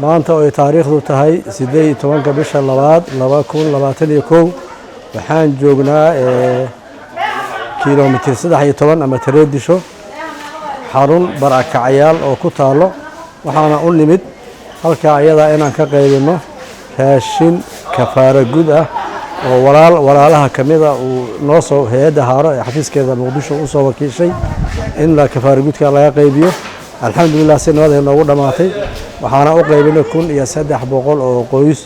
maanta oo ay taariikhdu tahay 18 bisha labaad 2021 waxaan joognaa kiiloomitir 13 ama Tareedisho xarun barakacayaal oo ku taalo waxaana u nimid halka ayada inaan ka qaybino raashin kafaara gud ah oo walaalaha kamida uu noo soo hay'adda Haaro ee xafiiskeeda Muqdisho u soo wakiishay in la kafaara gudka laga qaybiyo alxamdulillah si nabad ah noogu dhamaatay waxaana u qaybinay 1300 oo qoys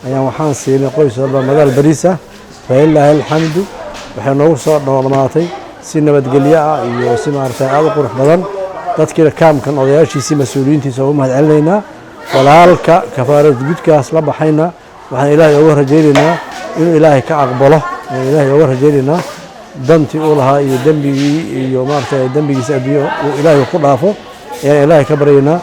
ayaan waxaan siinay qoys walba magaal bariis ah ilaahay alxamdu waxay noogu soo dhamaatay si nabadgelyo ah iyo si maartay aad u qurux badan dadkii kaamkan odayaashiisa mas'uuliyiintiisa u mahad celinaynaa walaalka kafaara gudkaas la baxayna waxaan ilaahay uga rajaynaynaa inuu ilaahay ka aqbalo ilaahay uga rajaynaynaa dantii uu lahaa iyo dambigii iyo maartay dambigiisa adduunyo uu ilaahay ku dhaafo ee ilaahay ka baryaynaa